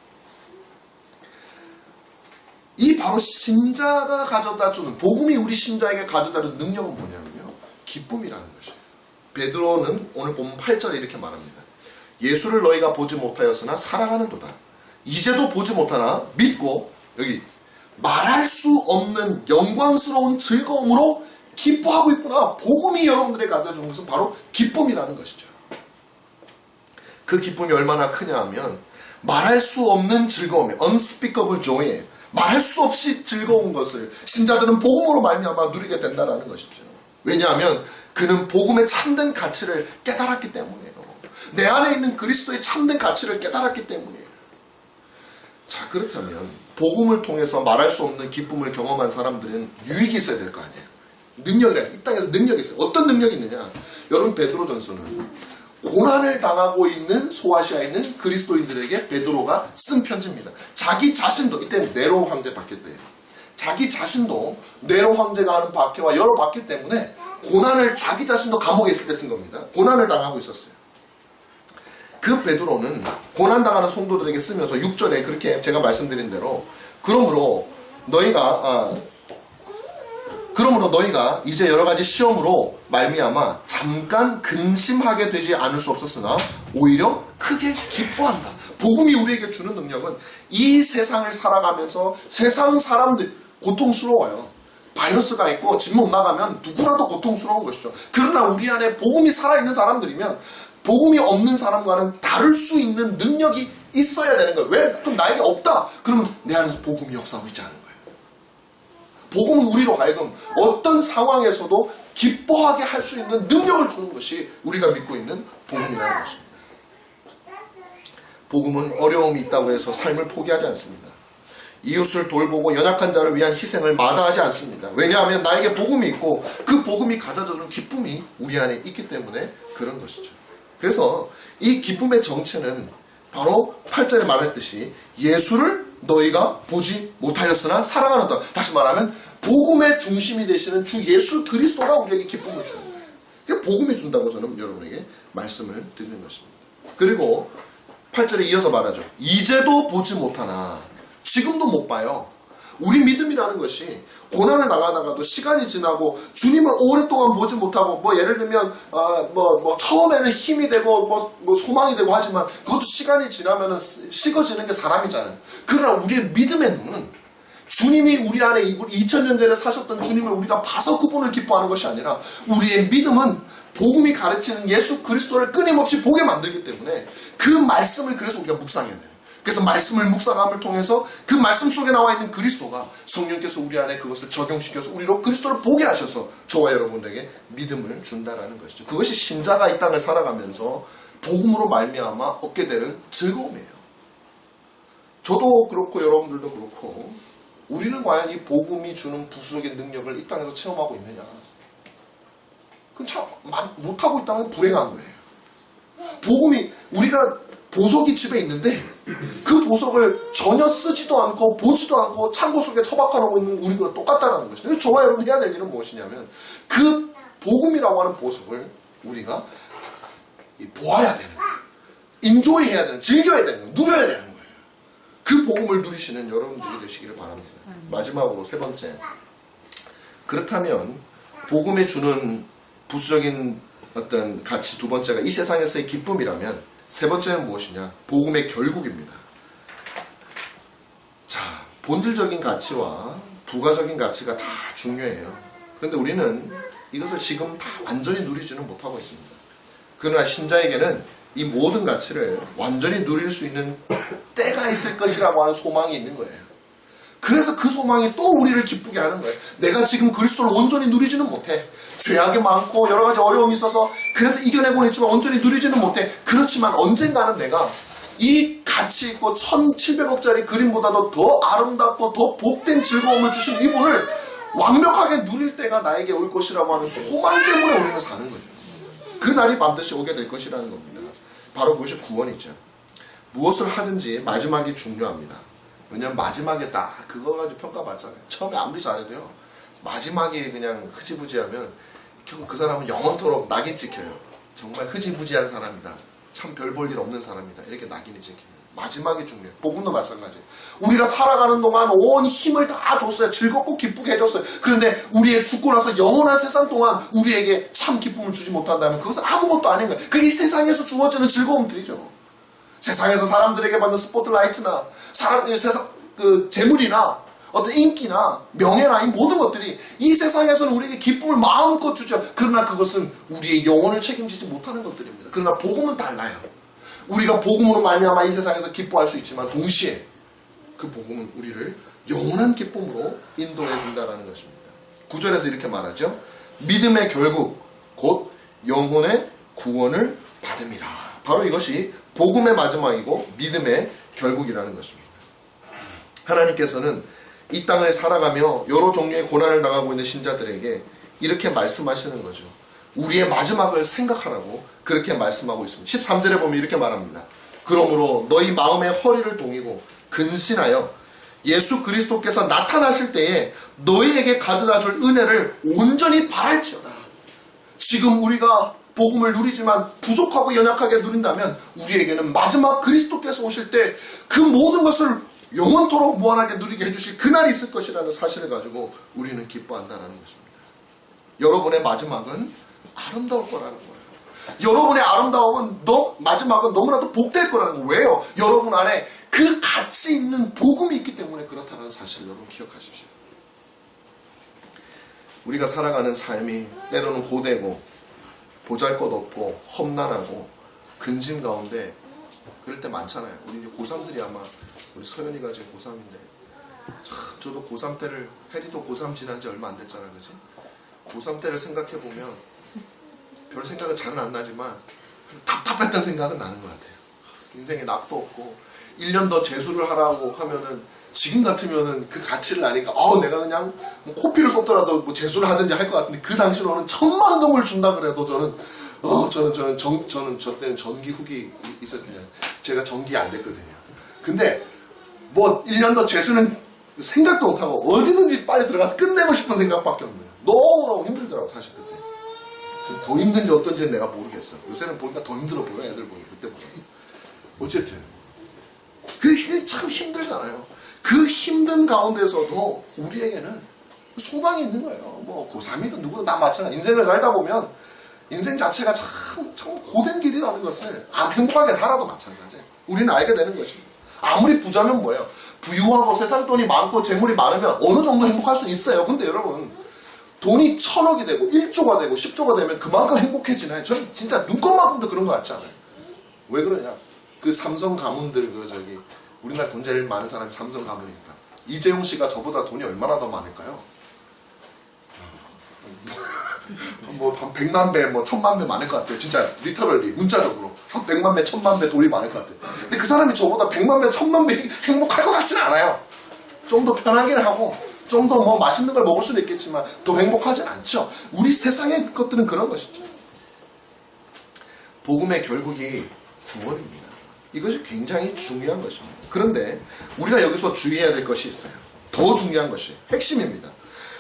이 바로 신자가 가져다주는, 복음이 우리 신자에게 가져다주는 능력은 뭐냐면요, 기쁨이라는 것이에요. 베드로는 오늘 본문 8절에 이렇게 말합니다. 예수를 너희가 보지 못하였으나 사랑하는도다. 이제도 보지 못하나 믿고, 여기 말할 수 없는 영광스러운 즐거움으로 기뻐하고 있구나. 복음이 여러분들에게 가져준 것은 바로 기쁨이라는 것이죠. 그 기쁨이 얼마나 크냐 하면 말할 수 없는 즐거움이 unspeakable joy예요. 말할 수 없이 즐거운 것을 신자들은 복음으로 말미암아 누리게 된다는 것이죠. 왜냐하면 그는 복음의 참된 가치를 깨달았기 때문이에요. 내 안에 있는 그리스도의 참된 가치를 깨달았기 때문이에요. 자, 그렇다면 복음을 통해서 말할 수 없는 기쁨을 경험한 사람들은 유익이 있어야 될 거 아니에요. 능력이라, 이 땅에서 능력이 있어요. 어떤 능력이 있느냐? 여러분, 베드로전서는 고난을 당하고 있는 소아시아에 있는 그리스도인들에게 베드로가 쓴 편지입니다. 자기 자신도, 이때 네로 황제 박해 때예요. 자기 자신도 네로 황제가 하는 박해와 여러 박해 때문에 고난을, 자기 자신도 감옥에 있을 때 쓴 겁니다. 고난을 당하고 있었어요. 그 베드로는 고난당하는 성도들에게 쓰면서 6절에 그렇게 제가 말씀드린 대로 그러므로 너희가 이제 여러 가지 시험으로 말미암아 잠깐 근심하게 되지 않을 수 없었으나 오히려 크게 기뻐한다. 복음이 우리에게 주는 능력은 이 세상을 살아가면서 세상 사람들 고통스러워요. 바이러스가 있고 집 못 나가면 누구라도 고통스러운 것이죠. 그러나 우리 안에 복음이 살아있는 사람들이면 복음이 없는 사람과는 다를 수 있는 능력이 있어야 되는 거예요. 왜? 그럼 나에게 없다. 그러면 내 안에서 복음이 역사하고 있지 않은 거예요. 복음은 우리로 하여금 어떤 상황에서도 기뻐하게 할 수 있는 능력을 주는 것이 우리가 믿고 있는 복음이라는 것입니다. 복음은 어려움이 있다고 해서 삶을 포기하지 않습니다. 이웃을 돌보고 연약한 자를 위한 희생을 마다하지 않습니다. 왜냐하면 나에게 복음이 있고 그 복음이 가져다주는 기쁨이 우리 안에 있기 때문에 그런 것이죠. 그래서 이 기쁨의 정체는 바로 8절에 말했듯이 예수를 너희가 보지 못하였으나 사랑하는다. 다시 말하면 복음의 중심이 되시는 주 예수 그리스도가 우리에게 기쁨을 주는 거예요. 그게 복음이 준다고 저는 여러분에게 말씀을 드리는 것입니다. 그리고 8절에 이어서 말하죠. 이제도 보지 못하나 지금도 못 봐요. 우리 믿음이라는 것이 고난을 나가다가도 시간이 지나고 주님을 오랫동안 보지 못하고 뭐 예를 들면 처음에는 힘이 되고 뭐 소망이 되고 하지만 그것도 시간이 지나면은 식어지는 게 사람이잖아요. 그러나 우리의 믿음의 눈은 주님이 우리 안에 2000년 전에 사셨던 주님을 우리가 봐서 그분을 기뻐하는 것이 아니라 우리의 믿음은 복음이 가르치는 예수 그리스도를 끊임없이 보게 만들기 때문에 그 말씀을 그래서 우리가 묵상해야 돼요. 그래서 말씀을 묵상함을 통해서 그 말씀 속에 나와 있는 그리스도가 성령께서 우리 안에 그것을 적용시켜서 우리로 그리스도를 보게 하셔서 저와 여러분에게 믿음을 준다라는 것이죠. 그것이 신자가 이 땅을 살아가면서 복음으로 말미암아 얻게 되는 즐거움이에요. 저도 그렇고 여러분들도 그렇고 우리는 과연 이 복음이 주는 부수적인 능력을 이 땅에서 체험하고 있느냐? 그건 참 못하고 있다는 건 불행한 거예요. 복음이 우리가 보석이 집에 있는데 그 보석을 전혀 쓰지도 않고 보지도 않고 창고 속에 처박아놓고 있는 우리가 똑같다는 것이죠. 그래서 저와 여러분이 해야 될 일은 무엇이냐면 그 복음이라고 하는 보석을 우리가 보아야 되는 거예요. 인조이 해야 되는, 즐겨야 되는 거예요. 누려야 되는 거예요. 그 복음을 누리시는 여러분들이 되시기를 바랍니다. 마지막으로 세 번째. 그렇다면 복음이 주는 부수적인 어떤 가치 두 번째가 이 세상에서의 기쁨이라면 세 번째는 무엇이냐? 복음의 결국입니다. 자, 본질적인 가치와 부가적인 가치가 다 중요해요. 그런데 우리는 이것을 지금 다 완전히 누리지는 못하고 있습니다. 그러나 신자에게는 이 모든 가치를 완전히 누릴 수 있는 때가 있을 것이라고 하는 소망이 있는 거예요. 그래서 그 소망이 또 우리를 기쁘게 하는 거예요. 내가 지금 그리스도를 온전히 누리지는 못해. 죄악이 많고 여러 가지 어려움이 있어서 그래도 이겨내고는 있지만 온전히 누리지는 못해. 그렇지만 언젠가는 내가 이 가치 있고 1700억짜리 그림보다도 더 아름답고 더 복된 즐거움을 주신 이분을 완벽하게 누릴 때가 나에게 올 것이라고 하는 소망 때문에 우리는 사는 거죠. 그 날이 반드시 오게 될 것이라는 겁니다. 바로 그것이 구원이죠. 무엇을 하든지 마지막이 중요합니다. 왜냐면 마지막에 딱 그거 가지고 평가받잖아요. 처음에 아무리 잘해도요. 마지막에 그냥 흐지부지하면 결국 그 사람은 영원토록 낙인 찍혀요. 정말 흐지부지한 사람이다. 참 별 볼 일 없는 사람이다. 이렇게 낙인이 찍혀요. 마지막이 중요해요. 복음도 마찬가지. 우리가 살아가는 동안 온 힘을 다 줬어요. 즐겁고 기쁘게 해줬어요. 그런데 우리의 죽고 나서 영원한 세상 동안 우리에게 참 기쁨을 주지 못한다면 그것은 아무것도 아닌 거예요. 그게 세상에서 주어지는 즐거움들이죠. 세상에서 사람들에게 받는 스포트라이트나 재물이나 어떤 인기나 명예나 이 모든 것들이 이 세상에서는 우리에게 기쁨을 마음껏 주죠. 그러나 그것은 우리의 영혼을 책임지지 못하는 것들입니다. 그러나 복음은 달라요. 우리가 복음으로 말미암아 이 세상에서 기뻐할 수 있지만 동시에 그 복음은 우리를 영원한 기쁨으로 인도해 준다는 것입니다. 9절에서 이렇게 말하죠. 믿음의 결국 곧 영혼의 구원을 받음이라. 바로 이것이 복음의 마지막이고 믿음의 결국이라는 것입니다. 하나님께서는 이 땅을 살아가며 여러 종류의 고난을 당하고 있는 신자들에게 이렇게 말씀하시는 거죠. 우리의 마지막을 생각하라고 그렇게 말씀하고 있습니다. 13절에 보면 이렇게 말합니다. 그러므로 너희 마음의 허리를 동이고 근신하여 예수 그리스도께서 나타나실 때에 너희에게 가져다 줄 은혜를 온전히 바랄지어다. 지금 우리가 복음을 누리지만 부족하고 연약하게 누린다면 우리에게는 마지막 그리스도께서 오실 때 그 모든 것을 영원토록 무한하게 누리게 해주실 그날이 있을 것이라는 사실을 가지고 우리는 기뻐한다는 것입니다. 여러분의 마지막은 아름다울 거라는 거예요. 여러분의 마지막은 너무나도 복될 거라는 거예요. 왜요? 여러분 안에 그 가치 있는 복음이 있기 때문에 그렇다는 사실을 여러분 기억하십시오. 우리가 살아가는 삶이 때로는 고되고 보잘것없고 험난하고 근심 가운데 그럴 때 많잖아요. 우리 이제 고3들이 아마 우리 서연이가 지금 고3인데 참 저도 고3 때를 혜리도 고3 지난 지 얼마 안 됐잖아. 그치? 고3 때를 생각해보면 별 생각은 잘은 안 나지만 답답했던 생각은 나는 것 같아요. 인생에 낙도 없고 1년 더 재수를 하라고 하면은 지금 같으면은 그 가치를 아니까 내가 그냥 뭐 코피를 쏟더라도 뭐 재수를 하든지 할 것 같은데 그 당시로는 10,000,000동을 준다 그래도 저는 저 때는 전기 후기 있었거든요. 제가 전기 안 됐거든요. 근데 뭐 1년 더 재수는 생각도 못하고 어디든지 빨리 들어가서 끝내고 싶은 생각밖에 없는 거예요. 너무너무 힘들더라고 사실 그때. 더 힘든지 어떤지는 내가 모르겠어. 요새는 보니까 더 힘들어 보여 애들 보니 그때 보니. 어쨌든 그게 참 힘들잖아요. 그 힘든 가운데서도 우리에게는 소망이 있는 거예요. 뭐 고3이든 누구든 다 마찬가지. 인생을 살다 보면 인생 자체가 참 고된 길이라는 것을 행복하게 살아도 마찬가지예요. 우리는 알게 되는 것입니다. 아무리 부자면 뭐예요? 부유하고 세상 돈이 많고 재물이 많으면 어느 정도 행복할 수 있어요. 근데 여러분 돈이 1,000억이 되고 1조가 되고 10조가 되면 그만큼 행복해지나요? 저는 진짜 눈꽃만큼도 그런 거 같지 않아요? 왜 그러냐? 그 삼성 가문들 우리나라 돈 제일 많은 사람이 삼성 가문이니까. 이재용 씨가 저보다 돈이 얼마나 더 많을까요? 뭐 한 100만 배, 뭐 1000만 배 많을 것 같아요. 진짜 리터럴리 문자적으로 한 100만 배, 1000만 배 돈이 많을 것 같아요. 근데 그 사람이 저보다 100만 배, 1000만 배 행복할 것 같지는 않아요. 좀 더 편하기는 하고 좀 더 뭐 맛있는 걸 먹을 수도 있겠지만 더 행복하진 않죠. 우리 세상의 것들은 그런 것이죠. 복음의 결국이 구원입니다. 이것이 굉장히 중요한 것입니다. 그런데 우리가 여기서 주의해야 될 것이 있어요. 더 중요한 것이 핵심입니다.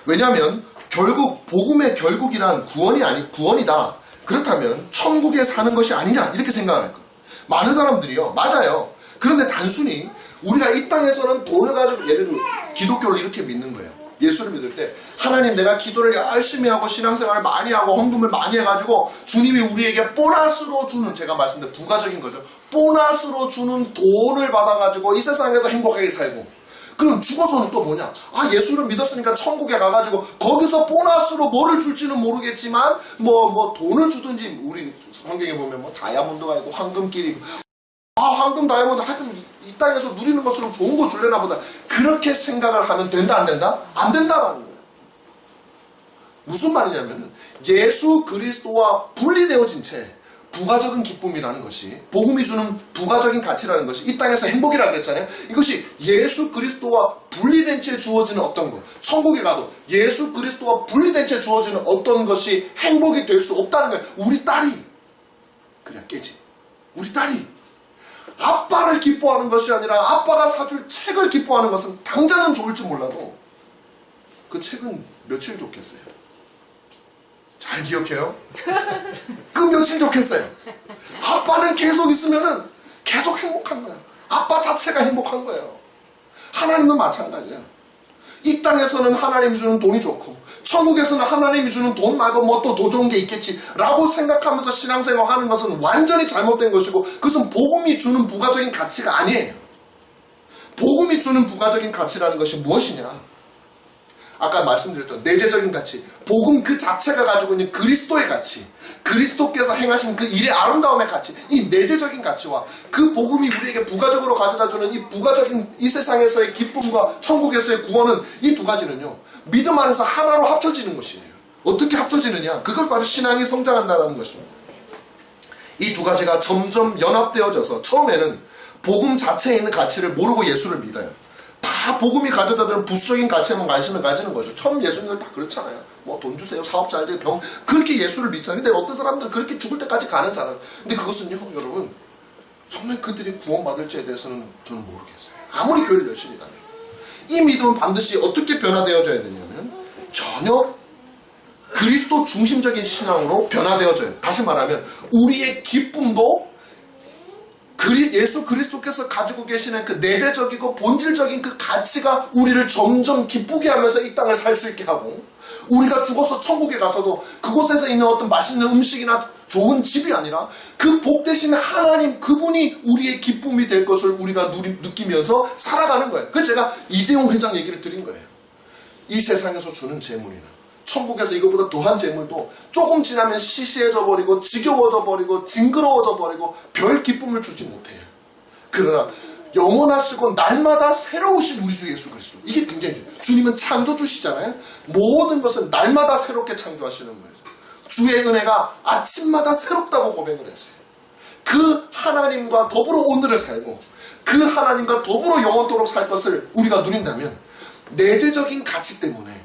왜냐하면 결국 복음의 결국이란 구원이다. 그렇다면 천국에 사는 것이 아니냐 이렇게 생각을 할 거예요. 많은 사람들이요. 맞아요. 그런데 단순히 우리가 이 땅에서는 돈을 가지고 예를 들어 기독교를 이렇게 믿는 거예요. 예수를 믿을 때 하나님 내가 기도를 열심히 하고 신앙생활을 많이 하고 헌금을 많이 해가지고 주님이 우리에게 보너스로 주는 제가 말씀드린 부가적인 거죠. 보너스로 주는 돈을 받아가지고 이 세상에서 행복하게 살고 그럼 죽어서는 또 뭐냐? 예수를 믿었으니까 천국에 가가지고 거기서 보너스로 뭐를 줄지는 모르겠지만 뭐 돈을 주든지 우리 성경에 보면 뭐 다이아몬드가 있고 황금길이 황금 다이아몬드 하여튼 이 땅에서 누리는 것처럼 좋은 거 줄래나 보다. 그렇게 생각을 하면 된다 안 된다? 안 된다라는 거예요. 무슨 말이냐면 예수 그리스도와 분리되어진 채 부가적인 기쁨이라는 것이 복음이 주는 부가적인 가치라는 것이 이 땅에서 행복이라고 그랬잖아요. 이것이 예수 그리스도와 분리된 채 주어지는 어떤 것 천국에 가도 예수 그리스도와 분리된 채 주어지는 어떤 것이 행복이 될 수 없다는 거예요. 우리 딸이 그냥 깨지. 우리 딸이 아빠를 기뻐하는 것이 아니라 아빠가 사줄 책을 기뻐하는 것은 당장은 좋을지 몰라도 그 책은 며칠 좋겠어요. 잘 기억해요? 그 며칠 좋겠어요. 아빠는 계속 있으면은 계속 행복한 거예요. 아빠 자체가 행복한 거예요. 하나님도 마찬가지예요. 이 땅에서는 하나님이 주는 돈이 좋고 천국에서는 하나님이 주는 돈 말고 뭐 또 더 좋은 게 있겠지 라고 생각하면서 신앙생활 하는 것은 완전히 잘못된 것이고 그것은 복음이 주는 부가적인 가치가 아니에요. 복음이 주는 부가적인 가치라는 것이 무엇이냐? 아까 말씀드렸죠. 내재적인 가치. 복음 그 자체가 가지고 있는 그리스도의 가치. 그리스도께서 행하신 그 일의 아름다움의 가치. 이 내재적인 가치와 그 복음이 우리에게 부가적으로 가져다주는 이 부가적인 이 세상에서의 기쁨과 천국에서의 구원은 이 두 가지는요. 믿음 안에서 하나로 합쳐지는 것이에요. 어떻게 합쳐지느냐? 그걸 바로 신앙이 성장한다는 것입니다. 이 두 가지가 점점 연합되어져서 처음에는 복음 자체에 있는 가치를 모르고 예수를 믿어요. 다 복음이 가져다주는 부수적인 가치에만 관심을 가지는 거죠. 처음 예수님들 다 그렇잖아요. 뭐 돈 주세요, 사업 잘 되고 병 그렇게 예수를 믿잖아요. 근데 어떤 사람들은 그렇게 죽을 때까지 가는 사람. 근데 그것은요, 여러분 정말 그들이 구원받을지에 대해서는 저는 모르겠어요. 아무리 교회를 열심히 다녀요. 이 믿음은 반드시 어떻게 변화되어져야 되냐면 전혀 그리스도 중심적인 신앙으로 변화되어져요. 다시 말하면 우리의 기쁨도 예수 그리스도께서 가지고 계시는 그 내재적이고 본질적인 그 가치가 우리를 점점 기쁘게 하면서 이 땅을 살 수 있게 하고 우리가 죽어서 천국에 가서도 그곳에서 있는 어떤 맛있는 음식이나 좋은 집이 아니라 그 복 대신 하나님 그분이 우리의 기쁨이 될 것을 우리가 느끼면서 살아가는 거예요. 그래서 제가 이재용 회장 얘기를 드린 거예요. 이 세상에서 주는 재물이나 천국에서 이것보다 더한 재물도 조금 지나면 시시해져 버리고 지겨워져 버리고 징그러워져 버리고 별 기쁨을 주지 못해요. 그러나 영원하시고 날마다 새로우신 우리 주 예수 그리스도, 이게 굉장히 중요해요. 주님은 창조주시잖아요. 모든 것을 날마다 새롭게 창조하시는 거예요. 주의 은혜가 아침마다 새롭다고 고백을 했어요. 그 하나님과 더불어 오늘을 살고 그 하나님과 더불어 영원토록 살 것을 우리가 누린다면 내재적인 가치 때문에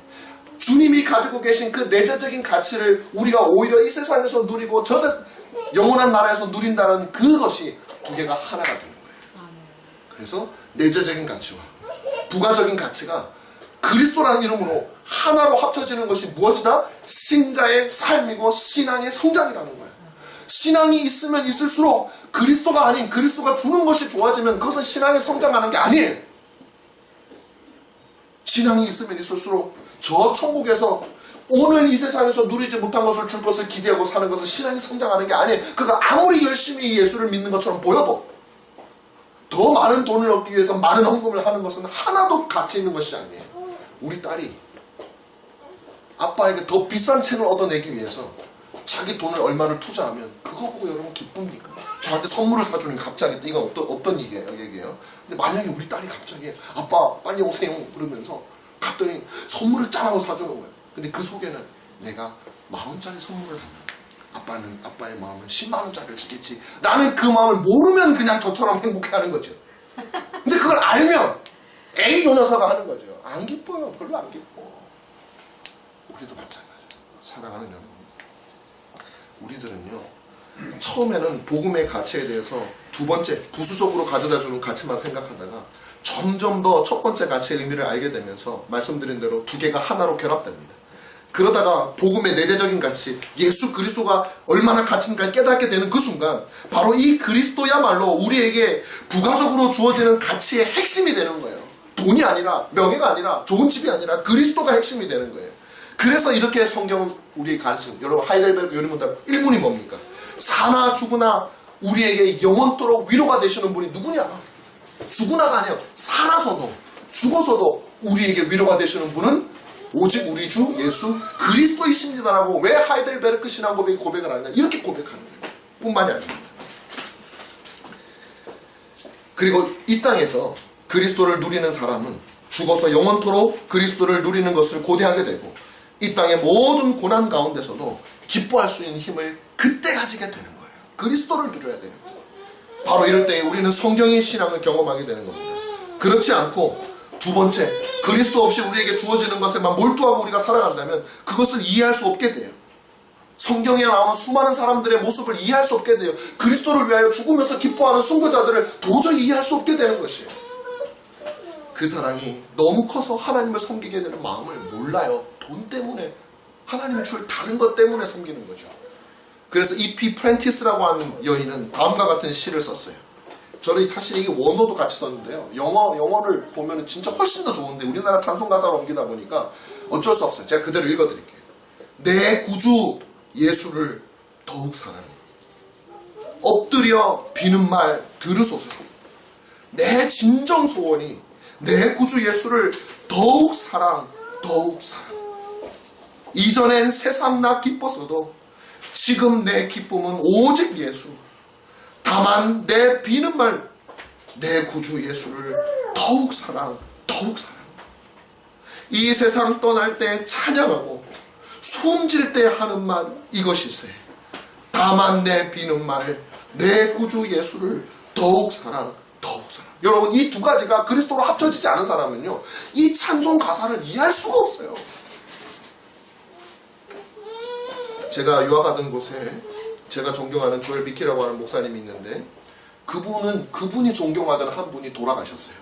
주님이 가지고 계신 그 내재적인 가치를 우리가 오히려 이 세상에서 누리고 영원한 나라에서 누린다는 그것이 두 개가 하나가 되는 거예요. 그래서 내재적인 가치와 부가적인 가치가 그리스도라는 이름으로 하나로 합쳐지는 것이 무엇이다? 신자의 삶이고 신앙의 성장이라는 거예요. 신앙이 있으면 있을수록 그리스도가 아닌 그리스도가 주는 것이 좋아지면 그것은 신앙이 성장하는 게 아니에요. 신앙이 있으면 있을수록 저 천국에서 오늘 이 세상에서 누리지 못한 것을 줄 것을 기대하고 사는 것은 신앙이 성장하는 게 아니에요. 그가 아무리 열심히 예수를 믿는 것처럼 보여도 더 많은 돈을 얻기 위해서 많은 헌금을 하는 것은 하나도 가치 있는 것이 아니에요. 우리 딸이 아빠에게 더 비싼 책을 얻어내기 위해서 자기 돈을 얼마를 투자하면 그거 보고 여러분 기쁩니까? 저한테 선물을 사주는 갑자기 이건 어떤 얘기예요? 근데 만약에 우리 딸이 갑자기 아빠 빨리 오세요 그러면서 갔더니 선물을 짜라고 사주는 거예요. 근데 그 속에는 내가 10,000원짜리 선물을 하면 아빠의 마음은 100,000원짜리를 주겠지. 나는 그 마음을 모르면 그냥 저처럼 행복해하는 거죠. 근데 그걸 알면 에이 요 녀석아 하는 거죠. 안 기뻐요. 별로 안 기뻐. 우리도 마찬가지예요. 사랑하는 여러분, 우리들은요 처음에는 복음의 가치에 대해서 두 번째 부수적으로 가져다주는 가치만 생각하다가 점점 더 첫 번째 가치의 의미를 알게 되면서 말씀드린 대로 두 개가 하나로 결합됩니다. 그러다가 복음의 내재적인 가치, 예수 그리스도가 얼마나 가치인가를 깨닫게 되는 그 순간 바로 이 그리스도야말로 우리에게 부가적으로 주어지는 가치의 핵심이 되는 거예요. 돈이 아니라, 명예가 아니라, 좋은 집이 아니라 그리스도가 핵심이 되는 거예요. 그래서 이렇게 성경은 우리에게 가르치는, 여러분 하이델베르크 요리문답 1문이 뭡니까? 사나 죽으나 우리에게 영원토록 위로가 되시는 분이 누구냐? 죽으나가 아니에요. 살아서도 죽어서도 우리에게 위로가 되시는 분은 오직 우리 주 예수 그리스도이십니다라고 왜 하이델베르크 신앙고백이 고백을 하느냐, 이렇게 고백하는 거예요. 뿐만이 아닙니다. 그리고 이 땅에서 그리스도를 누리는 사람은 죽어서 영원토록 그리스도를 누리는 것을 고대하게 되고 이 땅의 모든 고난 가운데서도 기뻐할 수 있는 힘을 그때 가지게 되는 거예요. 그리스도를 누려야 돼요. 바로 이럴 때 우리는 성경의 신앙을 경험하게 되는 겁니다. 그렇지 않고 두 번째, 그리스도 없이 우리에게 주어지는 것에만 몰두하고 우리가 살아간다면 그것을 이해할 수 없게 돼요. 성경에 나오는 수많은 사람들의 모습을 이해할 수 없게 돼요. 그리스도를 위하여 죽으면서 기뻐하는 순교자들을 도저히 이해할 수 없게 되는 것이에요. 그 사랑이 너무 커서 하나님을 섬기게 되는 마음을 몰라요. 돈 때문에, 하나님이 줄 다른 것 때문에 섬기는 거죠. 그래서 E.P. 프렌티스라고 하는 여인은 다음과 같은 시를 썼어요. 저는 사실 이게 원어도 같이 썼는데요. 영어를 보면 진짜 훨씬 더 좋은데 우리나라 찬송가사로 옮기다 보니까 어쩔 수 없어요. 제가 그대로 읽어드릴게요. 내 구주 예수를 더욱 사랑해. 엎드려 비는 말 들으소서. 내 진정 소원이 내 구주 예수를 더욱 사랑. 이전엔 세상 나 기뻤어도 지금 내 기쁨은 오직 예수. 다만 내 비는 말 내 구주 예수를 더욱 사랑. 이 세상 떠날 때 찬양하고 숨질 때 하는 말 이것이세. 다만 내 비는 말 내 구주 예수를 더욱 사랑. 여러분, 이 두 가지가 그리스도로 합쳐지지 않은 사람은요 이 찬송 가사를 이해할 수가 없어요. 제가 유학하던 곳에 제가 존경하는 조엘 비키라고 하는 목사님이 있는데 그분이 존경하던 한 분이 돌아가셨어요.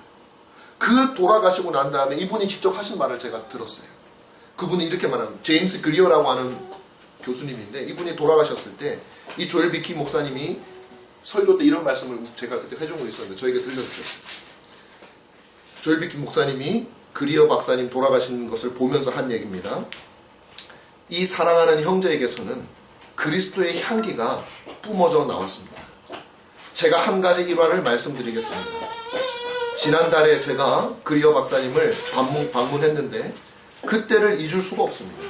그 돌아가시고 난 다음에 이분이 직접 하신 말을 제가 들었어요. 그분이 이렇게 말하는, 제임스 그리어라고 하는 교수님인데 이분이 돌아가셨을 때 이 조엘 비키 목사님이 설교 때 이런 말씀을 제가 그때 해준 거 있었는데 저에게 들려주셨어요. 조엘 비키 목사님이 그리어 박사님 돌아가신 것을 보면서 한 얘기입니다. 이 사랑하는 형제에게서는 그리스도의 향기가 뿜어져 나왔습니다. 제가 한 가지 일화를 말씀드리겠습니다. 지난달에 제가 그리어 박사님을 방문했는데 그때를 잊을 수가 없습니다.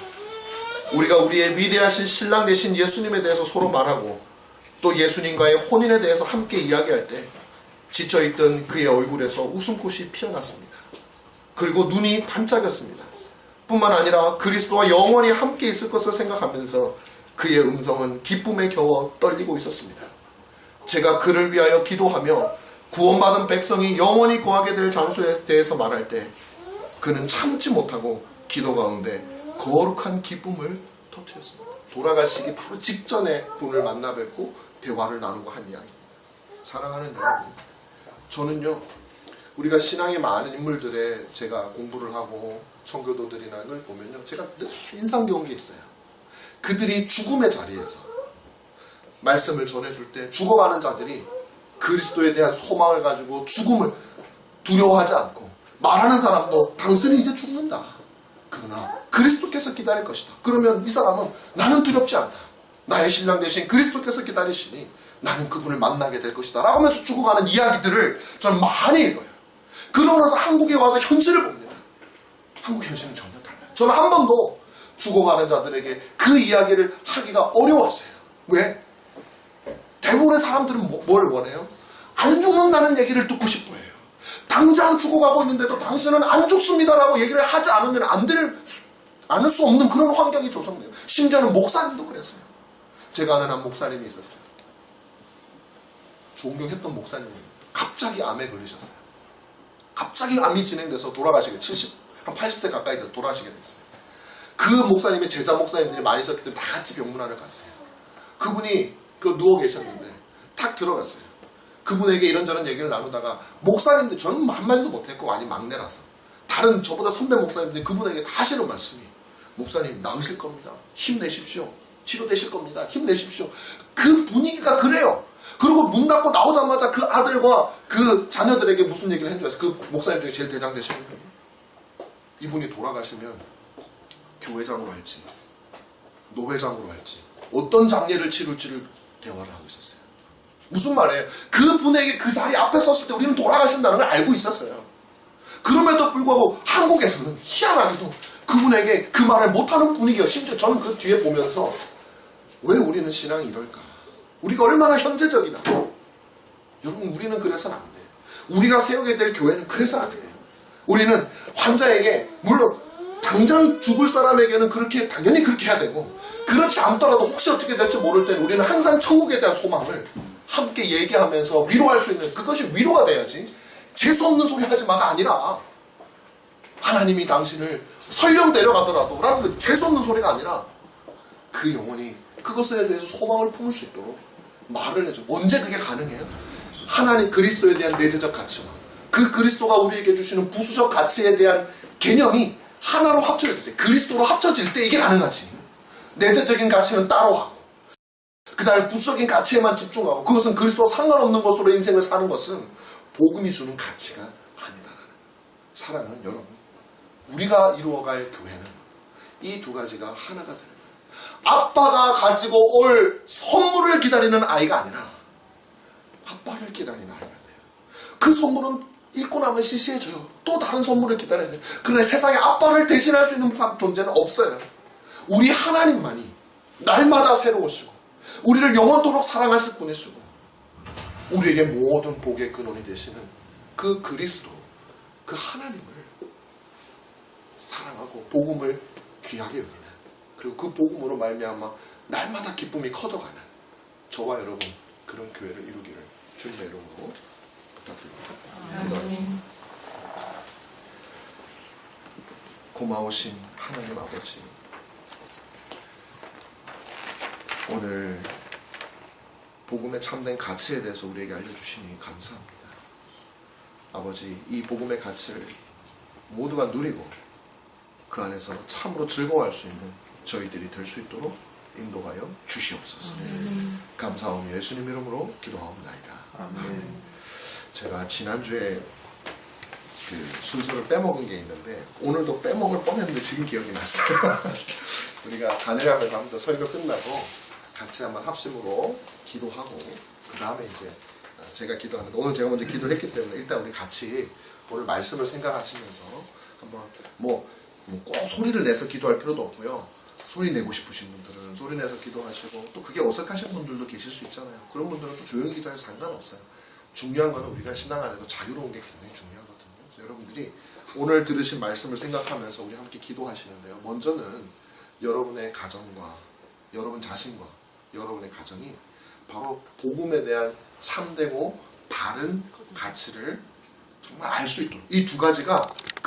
우리가 우리의 위대하신 신랑 되신 예수님에 대해서 서로 말하고 또 예수님과의 혼인에 대해서 함께 이야기할 때 지쳐있던 그의 얼굴에서 웃음꽃이 피어났습니다. 그리고 눈이 반짝였습니다. 뿐만 아니라 그리스도와 영원히 함께 있을 것을 생각하면서 그의 음성은 기쁨에 겨워 떨리고 있었습니다. 제가 그를 위하여 기도하며 구원받은 백성이 영원히 거하게 될 장소에 대해서 말할 때 그는 참지 못하고 기도 가운데 거룩한 기쁨을 터뜨렸습니다. 돌아가시기 바로 직전에 분을 만나 뵙고 대화를 나누고 한 이야기입니다. 사랑하는 여러분, 저는요, 우리가 신앙의 많은 인물들의 제가 공부를 하고 청교도들이나 걸 보면요, 제가 늘 인상 깊은 게 있어요. 그들이 죽음의 자리에서 말씀을 전해줄 때 죽어가는 자들이 그리스도에 대한 소망을 가지고 죽음을 두려워하지 않고 말하는 사람도 당신은 이제 죽는다. 그러나 그리스도께서 기다릴 것이다. 그러면 이 사람은 나는 두렵지 않다. 나의 신랑 대신 그리스도께서 기다리시니 나는 그분을 만나게 될 것이다. 라고 하면서 죽어가는 이야기들을 저는 많이 읽어요. 그러고 나서 한국에 와서 현실을 봅니다. 한국 현실은 전혀 달라요. 저는 한 번도 죽어가는 자들에게 그 이야기를 하기가 어려웠어요. 왜? 대부분의 사람들은 뭘 원해요? 안 죽는다는 얘기를 듣고 싶어 해요. 당장 죽어가고 있는데도 당신은 안 죽습니다라고 얘기를 하지 않으면 않을 수 없는 그런 환경이 조성돼요. 심지어는 목사님도 그랬어요. 제가 아는 한 목사님이 있었어요. 존경했던 목사님이 갑자기 암에 걸리셨어요. 갑자기 암이 진행돼서 돌아가시게, 한 80세 가까이 돼서 돌아가시게 됐어요. 그 목사님의 제자 목사님들이 많이 있었기 때문에 다 같이 병문안을 갔어요. 그분이 누워 계셨는데 탁 들어갔어요. 그분에게 이런저런 얘기를 나누다가 목사님들, 저는 한마디도 못했고 아니 막내라서 다른 저보다 선배 목사님들이 그분에게 다 하시는 말씀이, 목사님 나으실 겁니다. 힘내십시오. 치료되실 겁니다. 힘내십시오. 그 분위기가 그래요. 그리고 문 닫고 나오자마자 그 아들과 그 자녀들에게 무슨 얘기를 해줘요. 그 목사님 중에 제일 대장 되시는 분이, 이분이 돌아가시면 교회장으로 할지 노회장으로 할지 어떤 장례를 치룰지를 대화를 하고 있었어요. 무슨 말이에요? 그분에게 그 자리 앞에 섰을 때 우리는 돌아가신다는 걸 알고 있었어요. 그럼에도 불구하고 한국에서는 희한하게도 그분에게 그 말을 못하는 분위기예요. 심지어 저는 그 뒤에 보면서 왜 우리는 신앙이 이럴까? 우리가 얼마나 현세적이나. 여러분, 우리는 그래서는 안 돼요. 우리가 세우게 될 교회는 그래서 안 돼요. 우리는 환자에게, 물론 당장 죽을 사람에게는 그렇게 당연히 그렇게 해야 되고, 그렇지 않더라도 혹시 어떻게 될지 모를 때는 우리는 항상 천국에 대한 소망을 함께 얘기하면서 위로할 수 있는, 그것이 위로가 돼야지 재수없는 소리 하지 마가 아니라, 하나님이 당신을 설령 데려가더라도 라는 그 재수없는 소리가 아니라 그 영혼이 그것에 대해서 소망을 품을 수 있도록 말을 해줘. 언제 그게 가능해요? 하나님 그리스도에 대한 내재적 가치와 그 그리스도가 우리에게 주시는 부수적 가치에 대한 개념이 하나로 합쳐질 때, 그리스도로 합쳐질 때 이게 가능하지. 내재적인 가치는 따로 하고 그 다음에 부수적인 가치에만 집중하고 그것은 그리스도와 상관없는 것으로 인생을 사는 것은 복음이 주는 가치가 아니다라는. 사랑하는 여러분, 우리가 이루어갈 교회는 이 두 가지가 하나가 됩니다. 아빠가 가지고 올 선물을 기다리는 아이가 아니라 아빠를 기다리는 아이가 돼요. 그 선물은 읽고 나면 시시해져요. 또 다른 선물을 기다려야 돼요. 그런데 세상에 아빠를 대신할 수 있는 존재는 없어요. 우리 하나님만이 날마다 새로우시고 우리를 영원토록 사랑하실 분이시고 우리에게 모든 복의 근원이 되시는 그 그리스도, 그 하나님을 사랑하고 복음을 귀하게 여기는, 그리고 그 복음으로 말미암아 날마다 기쁨이 커져가는 저와 여러분, 그런 교회를 이루기를 주님의 이름으로 부탁드립니다. 기도하겠습니다. 고마우신 하나님 아버지, 오늘 복음의 참된 가치에 대해서 우리에게 알려주시니 감사합니다. 아버지, 이 복음의 가치를 모두가 누리고 그 안에서 참으로 즐거워할 수 있는 저희들이 될 수 있도록 인도하여 주시옵소서. 감사하며 예수님 이름으로 기도하옵나이다. 아멘. 제가 지난주에 그 순서를 빼먹은 게 있는데 오늘도 빼먹을 뻔했는데 지금 기억이 났어요. 우리가 가느라고 다음부터 설교 끝나고 같이 한번 합심으로 기도하고 그 다음에 이제 제가 기도하는데, 오늘 제가 먼저 기도를 했기 때문에 일단 우리 같이 오늘 말씀을 생각하시면서 한번 꼭 소리를 내서 기도할 필요도 없고요. 소리 내고 싶으신 분들은 소리 내서 기도하시고, 또 그게 어색하신 분들도 계실 수 있잖아요. 그런 분들은 또 조용히 기도해도 상관없어요. 중요한 건 우리가 신앙 안에서 자유로운 게 굉장히 중요하거든요. 그래서 여러분들이 오늘 들으신 말씀을 생각하면서 우리 함께 기도하시는데요. 먼저는 여러분의 가정과 여러분 자신과 여러분의 가정이 바로 복음에 대한 참되고 바른 가치를 정말 알 수 있도록 이 두 가지가